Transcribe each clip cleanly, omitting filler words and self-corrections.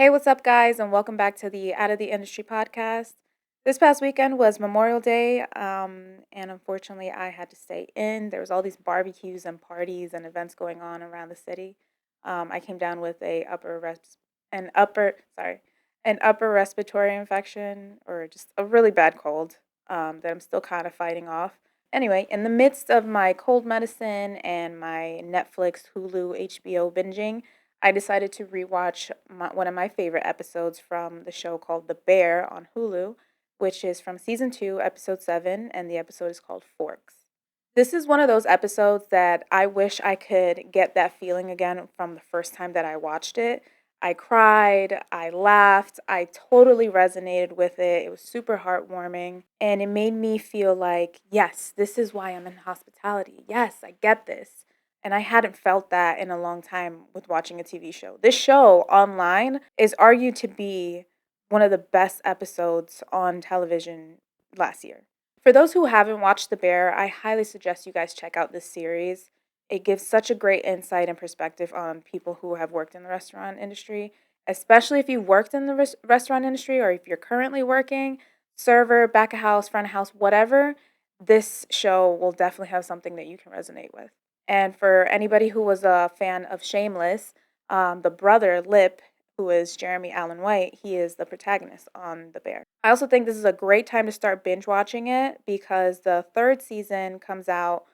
Hey, what's up, guys, and welcome back to the Out of the Industry podcast. This past weekend was Memorial Day, and unfortunately, I had to stay in. There was all these barbecues and parties and events going on around the city. I came down with an upper, sorry, an upper respiratory infection, or just a really bad cold that I'm still kind of fighting off. Anyway, in the midst of my cold medicine and my Netflix, Hulu, HBO binging, I decided to rewatch one of my favorite episodes from the show called The Bear on Hulu, which is from season 2, episode 7, and the episode is called Forks. This is one of those episodes that I wish I could get that feeling again from the first time that I watched it. I cried, I laughed, I totally resonated with it. It was super heartwarming, and it made me feel like, yes, this is why I'm in hospitality. Yes, I get this. And I hadn't felt that in a long time with watching a TV show. This show online is argued to be one of the best episodes on television last year. For those who haven't watched The Bear, I highly suggest you guys check out this series. It gives such a great insight and perspective on people who have worked in the restaurant industry, especially if you worked in the restaurant industry or if you're currently working, server, back of house, front of house, whatever. This show will definitely have something that you can resonate with. And for anybody who was a fan of Shameless, the brother, Lip, who is Jeremy Allen White, he is the protagonist on The Bear. I also think this is a great time to start binge watching it because the third season comes out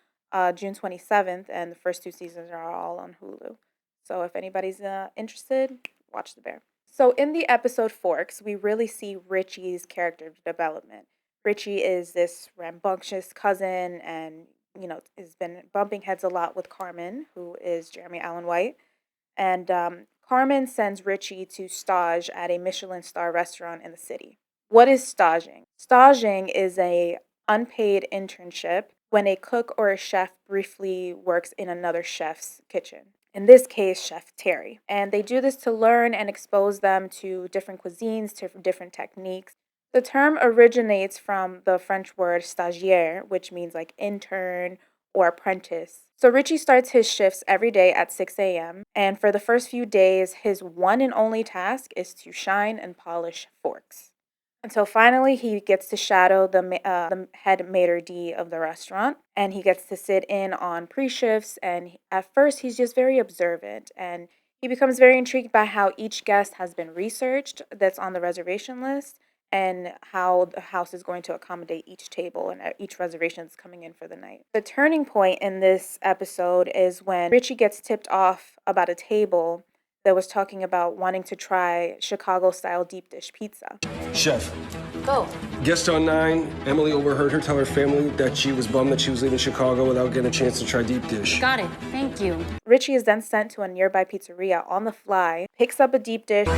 June 27th, and the first 2 seasons are all on Hulu. So if anybody's interested, watch The Bear. So in the episode Forks, we really see Richie's character development. Richie is this rambunctious cousin and has been bumping heads a lot with Carmen, who is Jeremy Allen White. And Carmen sends Richie to stage at a Michelin star restaurant in the city. What is staging? Staging is a unpaid internship when a cook or a chef briefly works in another chef's kitchen. In this case, Chef Terry. And they do this to learn and expose them to different cuisines, to different techniques. The term originates from the French word stagiaire, which means like intern or apprentice. So Richie starts his shifts every day at 6 a.m. And for the first few days, his one and only task is to shine and polish forks. Until finally he gets to shadow the head maitre d' of the restaurant, and he gets to sit in on pre-shifts, and at first he's just very observant, and he becomes very intrigued by how each guest has been researched that's on the reservation list, and how the house is going to accommodate each table and each reservation that's coming in for the night. The turning point in this episode is when Richie gets tipped off about a table that was talking about wanting to try Chicago-style deep dish pizza. Chef. Go. Guest on 9, Emily overheard her tell her family that she was bummed that she was leaving Chicago without getting a chance to try deep dish. Got it. Thank you. Richie is then sent to a nearby pizzeria on the fly, picks up a deep dish.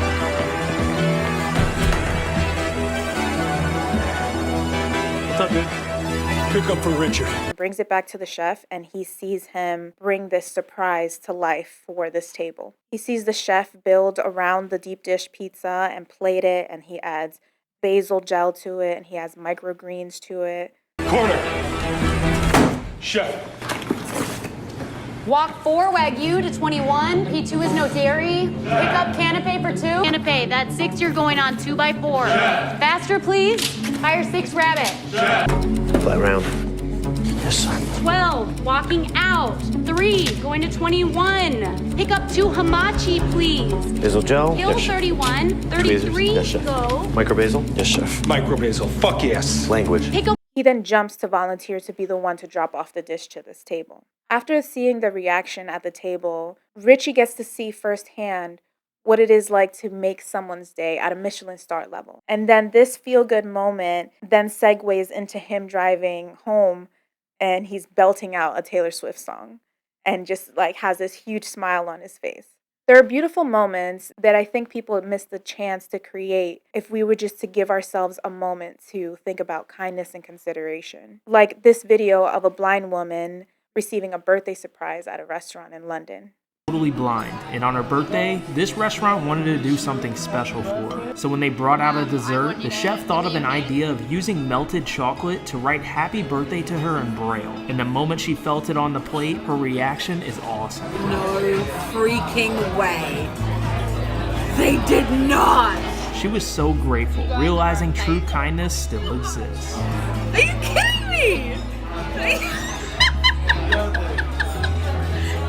What's up, dude? Pick up for Richard. Brings it back to the chef, and he sees him bring this surprise to life for this table. He sees the chef build around the deep dish pizza and plate it, and he adds basil gel to it, and he adds microgreens to it. Corner. Chef. Walk 4 Wagyu to 21. P2 is no dairy. Pick up canapé for 2. Canapé, that's 6. You're going on 2x4. Chef. Faster, please. Fire 6 rabbit. Flat round. Yes, sir. 12. Walking out. 3. Going to 21. Pick up 2 hamachi, please. Basil gel? Hill Yes, chef. 31. 33. Yes, chef. Go. Micro basil? Yes, chef. Micro basil. Fuck yes. Language. Pick up. He then jumps to volunteer to be the one to drop off the dish to this table. After seeing the reaction at the table, Richie gets to see firsthand what it is like to make someone's day at a Michelin star level. And then this feel-good moment then segues into him driving home, and he's belting out a Taylor Swift song and just like has this huge smile on his face. There are beautiful moments that I think people miss the chance to create if we were just to give ourselves a moment to think about kindness and consideration. Like this video of a blind woman receiving a birthday surprise at a restaurant in London. Totally blind, and on her birthday, this restaurant wanted to do something special for her. So when they brought out a dessert, the chef thought of an idea of using melted chocolate to write happy birthday to her in Braille. And the moment she felt it on the plate, her reaction is awesome. No freaking way. They did not. She was so grateful, realizing true kindness still exists. Are you kidding me?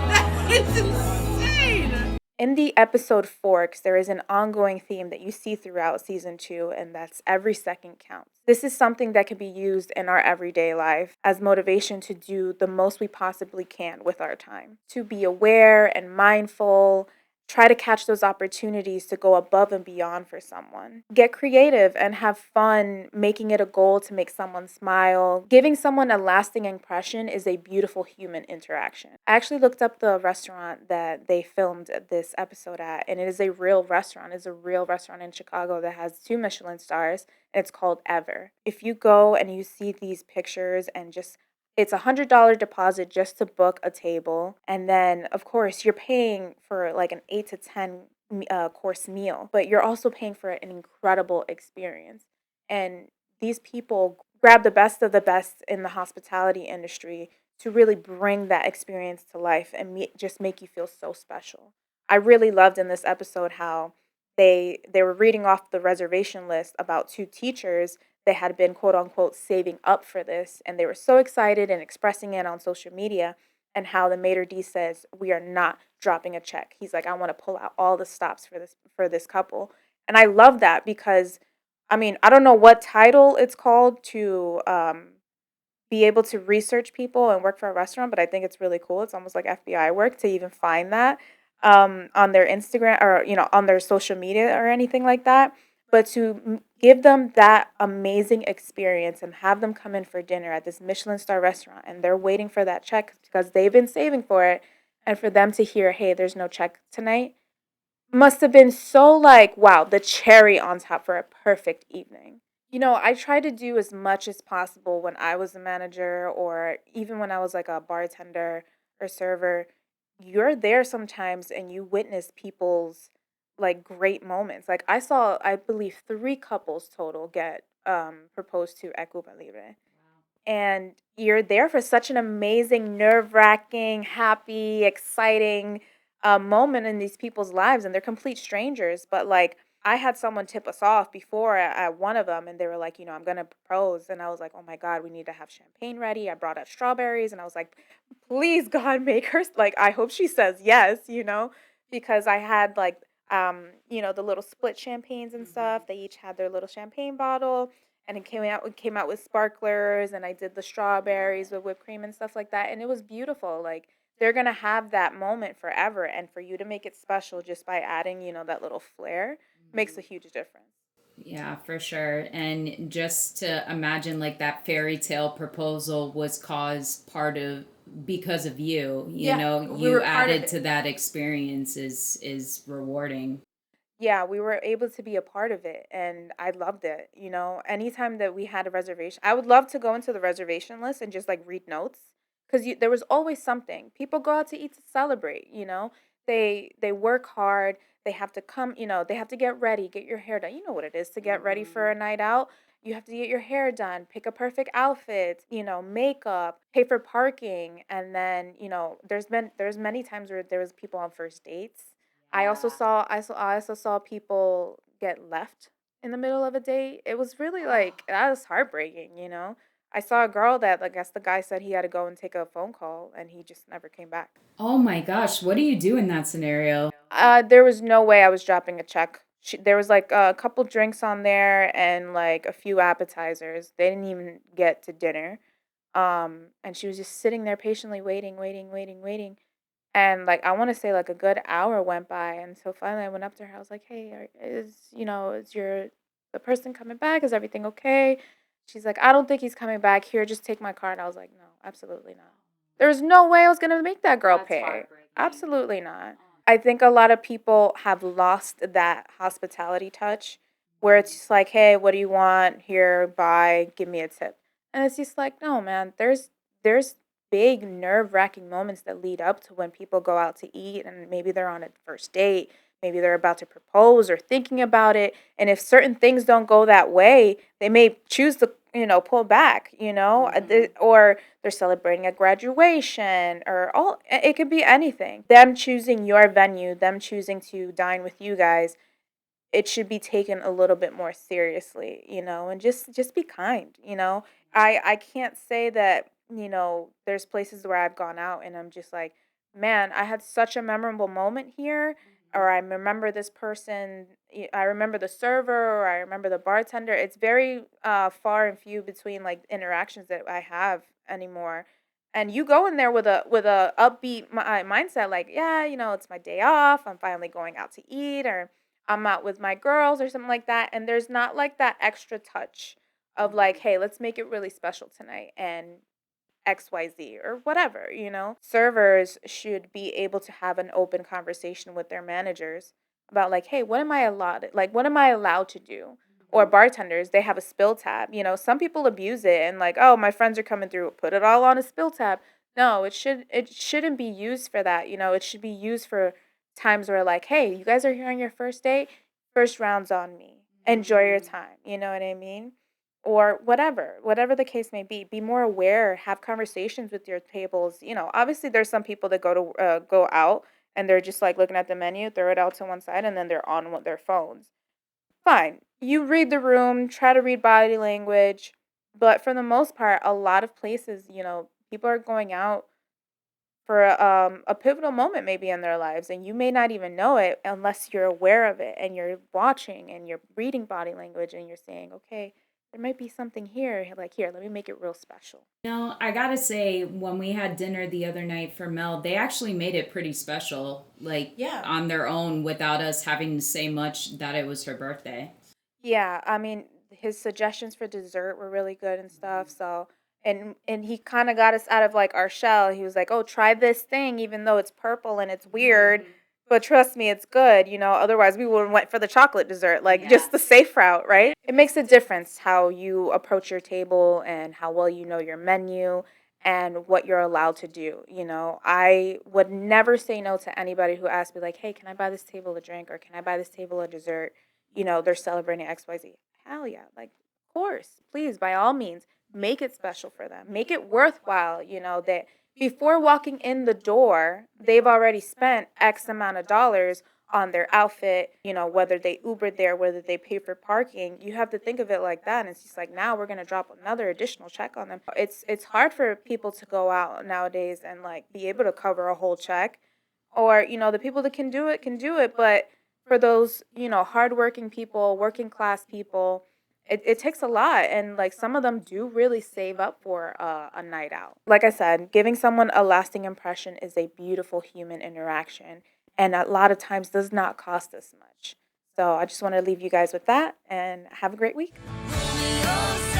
That is insane. In the episode Forks, there is an ongoing theme that you see throughout season 2, and that's every second counts. This is something that can be used in our everyday life as motivation to do the most we possibly can with our time, to be aware and mindful. Try to catch those opportunities to go above and beyond for someone. Get creative and have fun making it a goal to make someone smile. Giving someone a lasting impression is a beautiful human interaction. I actually looked up the restaurant that they filmed this episode at, and it is a real restaurant. It's a real restaurant in Chicago that has 2 Michelin stars, and it's called Ever. If you go and you see these pictures and just it's $100 deposit just to book a table. And then, of course, you're paying for like an 8 to 10 course meal, but you're also paying for an incredible experience. And these people grab the best of the best in the hospitality industry to really bring that experience to life and just make you feel so special. I really loved in this episode how they were reading off the reservation list about 2 teachers they had been quote unquote saving up for this, and they were so excited and expressing it on social media, and how the maitre d says we are not dropping a check. He's like, I want to pull out all the stops for this couple. And I love that because I mean, I don't know what title it's called to be able to research people and work for a restaurant, but I think it's really cool. It's almost like FBI work to even find that on their Instagram or on their social media or anything like that. But to give them that amazing experience and have them come in for dinner at this Michelin star restaurant and they're waiting for that check because they've been saving for it, and for them to hear, hey, there's no check tonight, must have been so like, wow, the cherry on top for a perfect evening. I try to do as much as possible when I was a manager or even when I was like a bartender or server. You're there sometimes and you witness people's like great moments. Like I saw, I believe 3 couples total get proposed to at Cuba Libre, and you're there for such an amazing, nerve-wracking, happy, exciting moment in these people's lives, and they're complete strangers. But like, I had someone tip us off before at one of them, and they were like, I'm gonna propose, and I was like, oh my god, we need to have champagne ready. I brought out strawberries, and I was like, please God, make her like. I hope she says yes, because I had like the little split champagnes and stuff. They each had their little champagne bottle, and it came out with sparklers, and I did the strawberries with whipped cream and stuff like that, and it was beautiful. Like, they're gonna have that moment forever, and for you to make it special just by adding that little flair makes a huge difference. Yeah, for sure. And just to imagine like that fairy tale proposal was caused part of because of you, We you were part of added it. to that experience is rewarding. Yeah, we were able to be a part of it, and I loved it. Anytime that we had a reservation, I would love to go into the reservation list and just like read notes, because there was always something. People go out to eat to celebrate. They work hard. They have to come. They have to get ready, get your hair done. You know what it is to get ready for a night out. You have to get your hair done, pick a perfect outfit, makeup, pay for parking, and then there's many times where there was people on first dates. I also saw people get left in the middle of a date. It was really like that was heartbreaking. I saw a girl that I guess the guy said he had to go and take a phone call and he just never came back. Oh my gosh, what do you do in that scenario? There was no way I was dropping a check. There was like a couple drinks on there and like a few appetizers. They didn't even get to dinner. And she was just sitting there patiently waiting, waiting, waiting, waiting. And like I want to say like a good hour went by, and so finally I went up to her. I was like, "Hey, is the person coming back? Is everything okay?" She's like, "I don't think he's coming back. Here, just take my card." I was like, "No, absolutely not. There's no way I was gonna make that girl pay. Absolutely not." I think a lot of people have lost that hospitality touch, where it's just like, "Hey, what do you want? Here, buy, give me a tip." And it's just like, no, man. There's big nerve-wracking moments that lead up to when people go out to eat, and maybe they're on a first date, maybe they're about to propose or thinking about it, and if certain things don't go that way, they may choose to pull back, or they're celebrating a graduation, or all it could be anything. Them choosing your venue, them choosing to dine with you guys, it should be taken a little bit more seriously, and just be kind, I can't say that, there's places where I've gone out and I'm just like, man, I had such a memorable moment here, or I remember this person, I remember the server, or I remember the bartender. It's very far and few between like interactions that I have anymore. And you go in there with a upbeat mindset, like, yeah, it's my day off. I'm finally going out to eat, or I'm out with my girls, or something like that. And there's not like that extra touch of like, hey, let's make it really special tonight, and XYZ or whatever, Servers should be able to have an open conversation with their managers about like, hey, what am I allowed to do? Or bartenders, they have a spill tab. Some people abuse it and like, oh, my friends are coming through, put it all on a spill tab. No, it shouldn't be used for that. It should be used for times where like, hey, you guys are here on your first date, first round's on me. Enjoy your time. You know what I mean? Or whatever the case may be more aware, have conversations with your tables. Obviously there's some people that go out and they're just like looking at the menu, throw it out to one side, and then they're on with their phones. Fine, you read the room, try to read body language, but for the most part, a lot of places, people are going out for a pivotal moment maybe in their lives, and you may not even know it unless you're aware of it and you're watching and you're reading body language and you're saying, okay, there might be something here, like, here, let me make it real special. No, I gotta say, when we had dinner the other night for Mel, they actually made it pretty special, like, Yeah. on their own without us having to say much that it was her birthday. Yeah, I mean, his suggestions for dessert were really good and stuff. So, and he kind of got us out of like our shell. He was like, "Oh, try this thing, even though it's purple and it's weird, but trust me, it's good." Otherwise we would have went for the chocolate dessert, like just the safe route, right? It makes a difference how you approach your table and how well you know your menu and what you're allowed to do. I would never say no to anybody who asked me like, "Hey, can I buy this table a drink, or can I buy this table a dessert?" They're celebrating XYZ. Hell yeah. Like, of course, please, by all means, make it special for them. Make it worthwhile, that before walking in the door, they've already spent X amount of dollars on their outfit, whether they Ubered there, whether they pay for parking. You have to think of it like that. And it's just like, now we're going to drop another additional check on them. It's hard for people to go out nowadays and like be able to cover a whole check. Or, the people that can do it, but for those, hardworking people, working class people, it takes a lot. And like some of them do really save up for a night out. Like I said, giving someone a lasting impression is a beautiful human interaction, and a lot of times does not cost us much. So I just want to leave you guys with that, and have a great week. Romeo